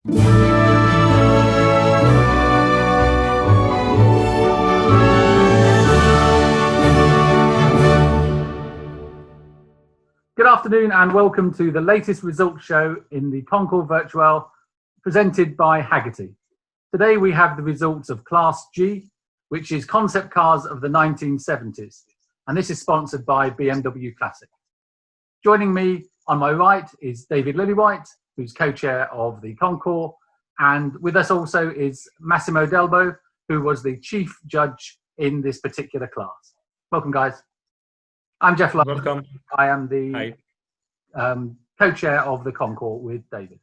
Good afternoon and welcome to the latest results show in the Concours Virtual presented by Haggerty. Today we have the results of Class G, which is concept cars of the 1970s, and this is sponsored by BMW Classic. Joining me on my right is David Lillywhite, who's co-chair of the Concours, and with us also is Massimo Delbo, who was the chief judge in this particular class. Welcome, guys. I'm Jeff Love. Welcome. I am the co-chair of the Concours with David.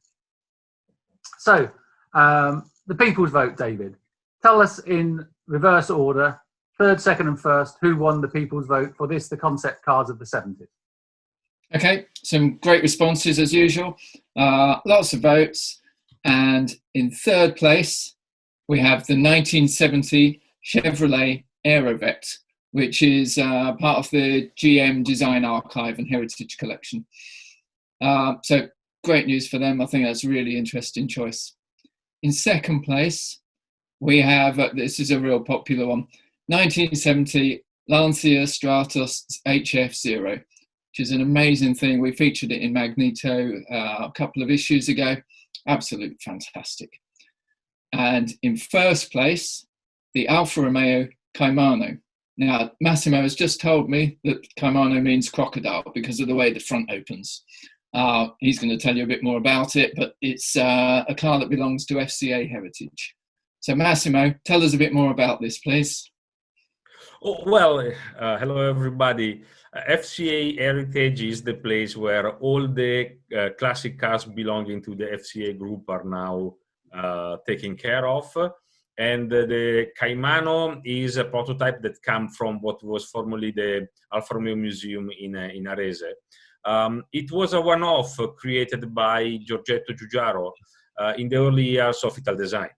So, the people's vote, David. Tell us in reverse order, third, second and first, who won the people's vote for this, the concept cars of the 70s. Okay, some great responses as usual. Lots of votes. And in third place, we have the 1970 Chevrolet Aerovette, which is part of the GM Design Archive and Heritage Collection. So great news for them. I think that's a really interesting choice. In second place, we have, this is a real popular one, 1970 Lancia Stratos HF0, which is an amazing thing. We featured it in Magneto a couple of issues ago. Absolutely fantastic. And in first place, the Alfa Romeo Caimano. Now, Massimo has just told me that Caimano means crocodile because of the way the front opens. He's going to tell you a bit more about it, but it's a car that belongs to FCA Heritage. So, Massimo, tell us a bit more about this, please. Oh, well, hello, everybody. FCA Heritage is the place where all the classic cars belonging to the FCA group are now taken care of. And the Caimano is a prototype that comes from what was formerly the Alfa Romeo Museum in Arese. It was a one-off created by Giorgetto Giugiaro in the early years of Italdesign.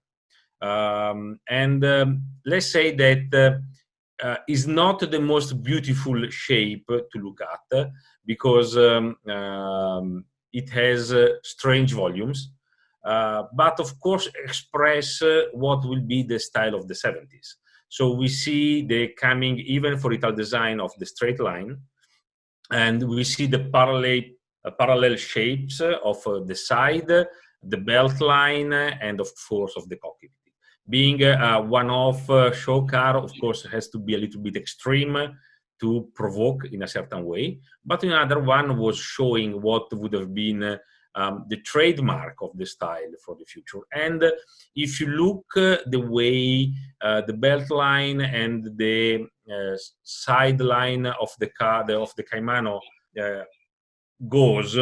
Let's say that is not the most beautiful shape to look at because it has strange volumes. But of course express what will be the style of the 70s. So we see the coming even for Italdesign of the straight line, and we see the parallel shapes of the side, the belt line, and of course of the cockpit. Being a one-off show car, of course, has to be a little bit extreme to provoke in a certain way, but another one was showing what would have been the trademark of the style for the future. And if you look the way the belt line and the side line of the car, of the Caimano goes,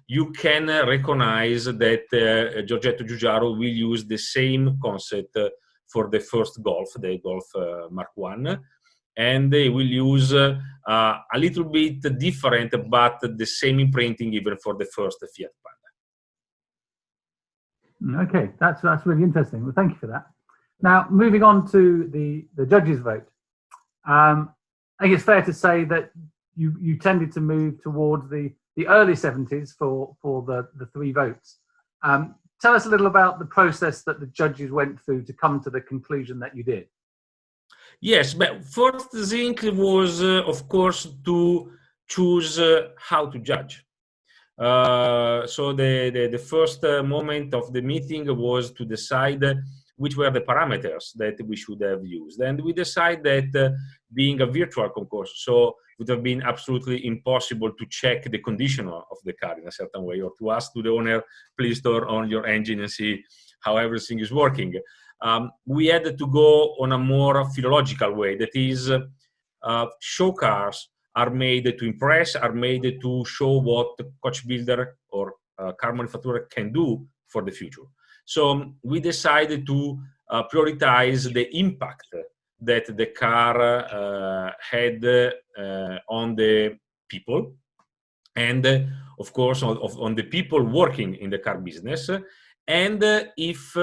you can recognize that Giorgetto Giugiaro will use the same concept for the first Golf, the Golf Mark I. And they will use a little bit different, but the same imprinting even for the first Fiat Panda. Okay, that's really interesting. Well, thank you for that. Now, moving on to the judges' vote. I think it's fair to say that you tended to move towards the early 70s for the three votes. Tell us a little about the process that the judges went through to come to the conclusion that you did. Yes, but first thing was, of course, to choose how to judge. So the first moment of the meeting was to decide which were the parameters that we should have used. And we decided that being a virtual concourse, so it would have been absolutely impossible to check the condition of the car in a certain way, or to ask to the owner, please turn on your engine and see how everything is working. We had to go on a more philological way. That is, show cars are made to impress, are made to show what the coach builder or car manufacturer can do for the future. So we decided to prioritize the impact that the car had on the people, and of course on the people working in the car business, and if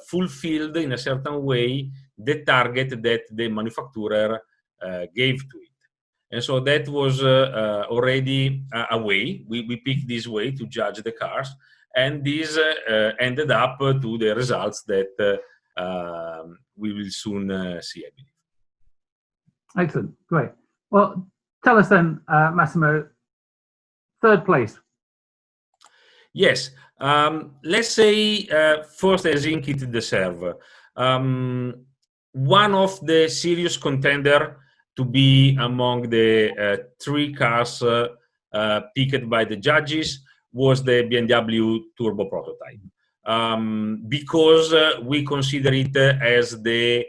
fulfilled in a certain way the target that the manufacturer gave to it. And so that was already a way, we picked this way to judge the cars. and this ended up to the results that we will soon see, I believe. Excellent, great. Well, tell us then, Massimo, third place. Yes, let's say first Helsinki to the serve. One of the serious contender to be among the three cars picked by the judges was the BMW Turbo prototype, because we consider it as the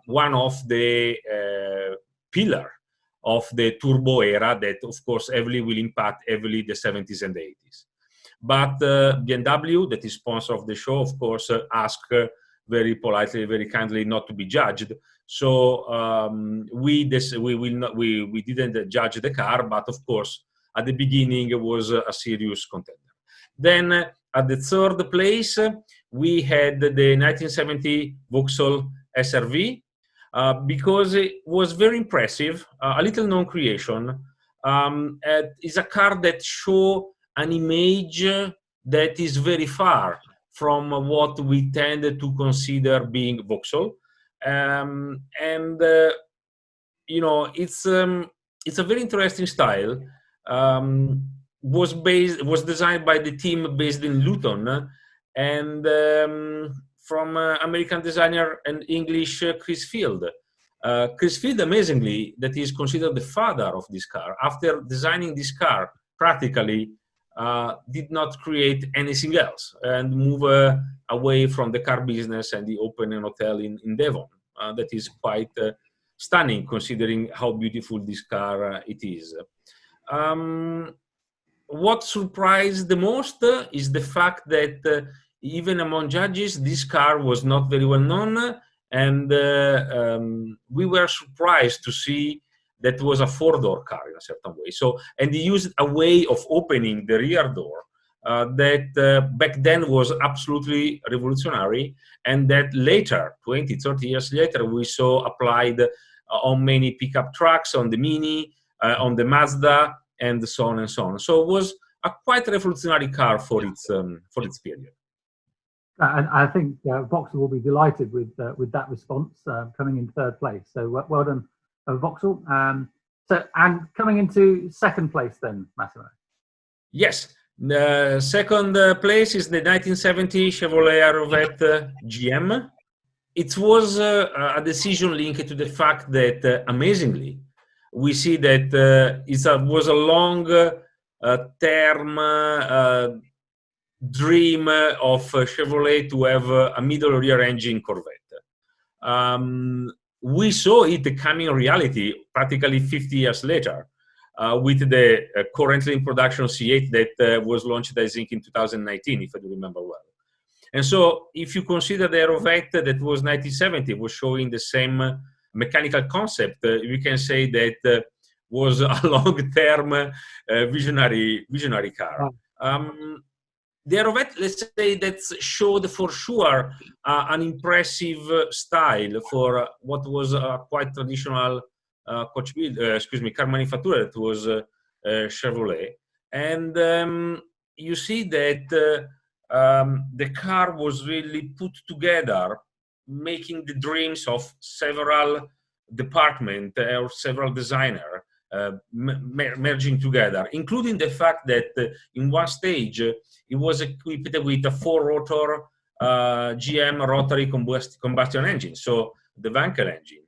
one of the pillar of the turbo era that, of course, heavily will impact heavily the 70s and 80s. But BMW, that is sponsor of the show, of course, asked very politely, very kindly not to be judged. So we didn't judge the car, but of course, at the beginning, it was a serious contender. Then at the third place, we had the 1970 Vauxhall SRV, because it was very impressive, a little known creation. It's a car that shows an image that is very far from what we tend to consider being Vauxhall, you know, it's a very interesting style. Was designed by the team based in Luton, and from American designer and English Chris Field. Chris Field, amazingly, that is considered the father of this car. After designing this car, practically did not create anything else and move away from the car business, and he opened an hotel in Devon. That is quite stunning, considering how beautiful this car it is. What surprised the most is the fact that even among judges, this car was not very well known, and we were surprised to see that it was a four-door car in a certain way. So, and he used a way of opening the rear door that back then was absolutely revolutionary, and that later, 20, 30 years later, we saw applied on many pickup trucks, on the Mini, on the Mazda, and so on and so on. So it was a quite revolutionary car for its period. And I think Vauxhall will be delighted with that response, coming in third place. So well done, Vauxhall. And coming into second place then, Massimo. Yes, the second place is the 1970 Chevrolet Aerovette GM. It was a decision linked to the fact that, amazingly, we see that it was a long term dream of Chevrolet to have a middle rear engine Corvette. We saw it coming reality practically 50 years later with the currently in production C8 that was launched, I think, in 2019, if I do remember well. And so if you consider the Aerovette that was 1970 was showing the same mechanical concept, we can say that was a long-term visionary car. The Aerovette, let's say, that showed for sure an impressive style for what was a quite traditional car manufacturer. That was Chevrolet, and you see that the car was really put together, making the dreams of several departments or several designers merging together, including the fact that in one stage it was equipped with a four-rotor GM rotary combustion engine, so the Wankel engine,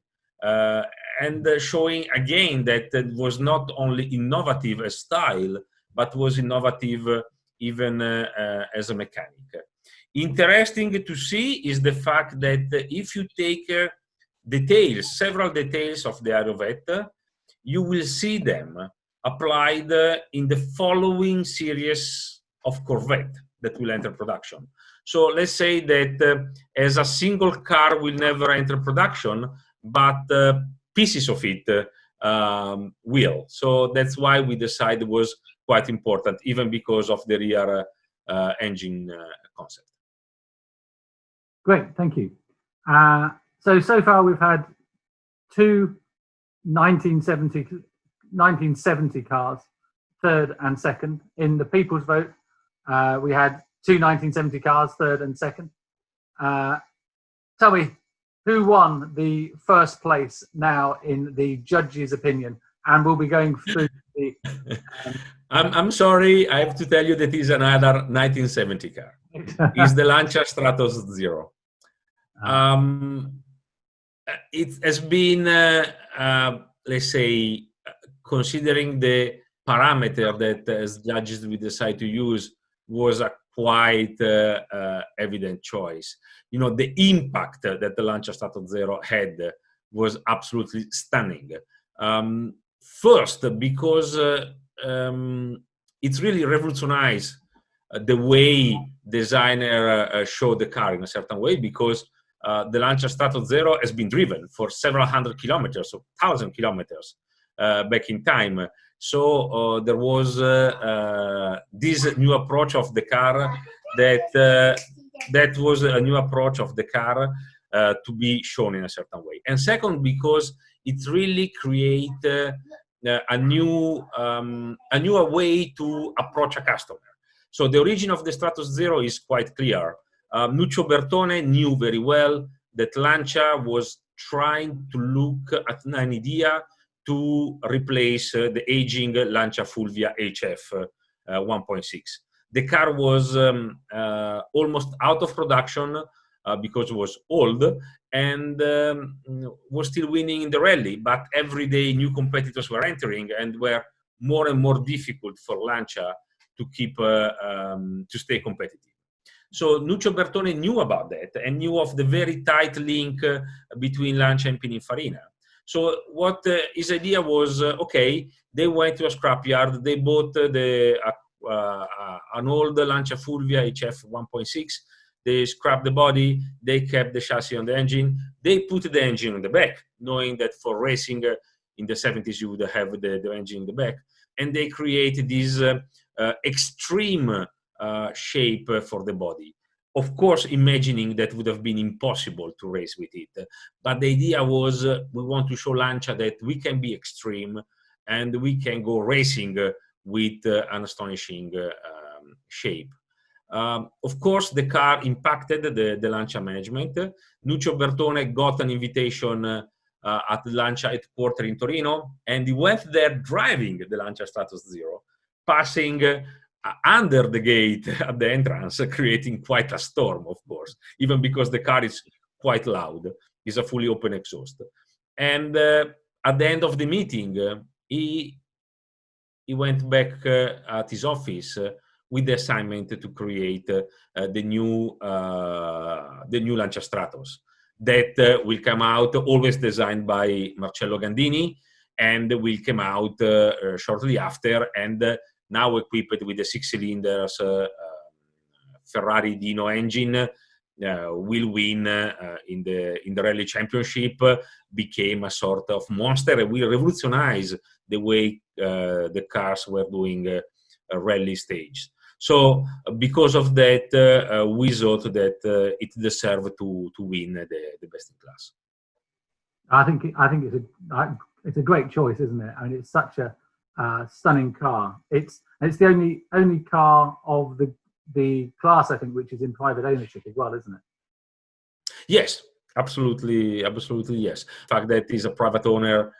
and showing again that it was not only innovative as style, but was innovative even as a mechanic. Interesting to see is the fact that if you take several details of the Aerovette, you will see them applied in the following series of Corvette that will enter production. So let's say that as a single car will never enter production, but pieces of it will. So that's why we decided it was quite important, even because of the rear engine concept. Great, thank you. So far we've had two 1970 cars, third and second, in the people's vote We had two 1970 cars, third and second. Tell me, who won the first place now in the judge's opinion? And we'll be going through the... I'm sorry, I have to tell you that is another 1970 car. It's the Lancia Stratos Zero. It has been, let's say, considering the parameter that as judges we decide to use, was a quite evident choice. You know, the impact that the Lancia Stratos Zero had was absolutely stunning. First, because it's really revolutionized the way designer show the car in a certain way, because the Lancia Stratos Zero has been driven for several hundred kilometers, or 1,000 kilometers back in time. So there was this new approach of the car that was a new approach of the car to be shown in a certain way. And second, because it really created a new way to approach a customer. So the origin of the Stratos Zero is quite clear. Nuccio Bertone knew very well that Lancia was trying to look at an idea to replace the aging Lancia Fulvia HF 1.6. The car was almost out of production because it was old, and was still winning in the rally, but every day new competitors were entering and were more and more difficult for Lancia to keep to stay competitive. So Nuccio Bertone knew about that and knew of the very tight link between Lancia and Pininfarina. So what his idea was, okay, they went to a scrapyard, they bought an old Lancia Fulvia HF 1.6, they scrapped the body, they kept the chassis on the engine, they put the engine on the back, knowing that for racing in the 70s you would have the engine in the back, and they created this extreme shape for the body. Of course, imagining that would have been impossible to race with it. But the idea was we want to show Lancia that we can be extreme and we can go racing with an astonishing shape. Of course, the car impacted the Lancia management. Nuccio Bertone got an invitation at the Lancia headquarters in Torino, and he went there driving the Lancia Stratos Zero, passing under the gate at the entrance, creating quite a storm, of course, even because the car is quite loud. It's a fully open exhaust. And at the end of the meeting, he went back at his office with the assignment to create the new Lancia Stratos that will come out, always designed by Marcello Gandini, and will come out shortly after, and now equipped with the 6 cylinders Ferrari Dino engine, will win in the rally championship, became a sort of monster, and will revolutionize the way the cars were doing a rally stage. So because of that, we thought that it deserved to win the best in class. I think it's a great choice, isn't it? I mean, it's such a stunning car. It's the only car of the class, I think, which is in private ownership as well, isn't it? Yes, absolutely, yes. The fact that it's a private owner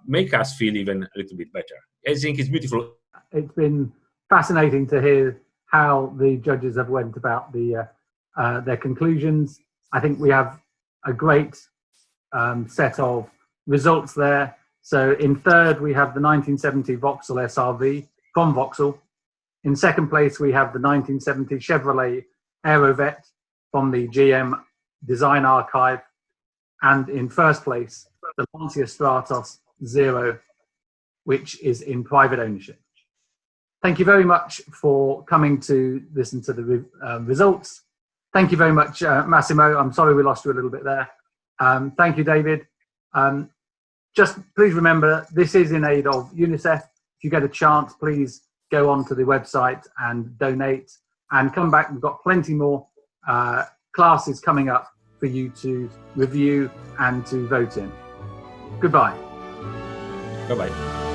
make us feel even a little bit better. I think it's beautiful. It's been fascinating to hear how the judges have went about their conclusions. I think we have a great set of results there. So in third, we have the 1970 Vauxhall SRV from Vauxhall. In second place, we have the 1970 Chevrolet Aerovet from the GM Design Archive. And in first place, the Lancia Stratos Zero, which is in private ownership. Thank you very much for coming to listen to the results. Thank you very much, Massimo. I'm sorry we lost you a little bit there. Thank you, David. Just please remember, this is in aid of UNICEF. If you get a chance, please go onto the website and donate, and come back. We've got plenty more classes coming up for you to review and to vote in. Goodbye. Bye-bye.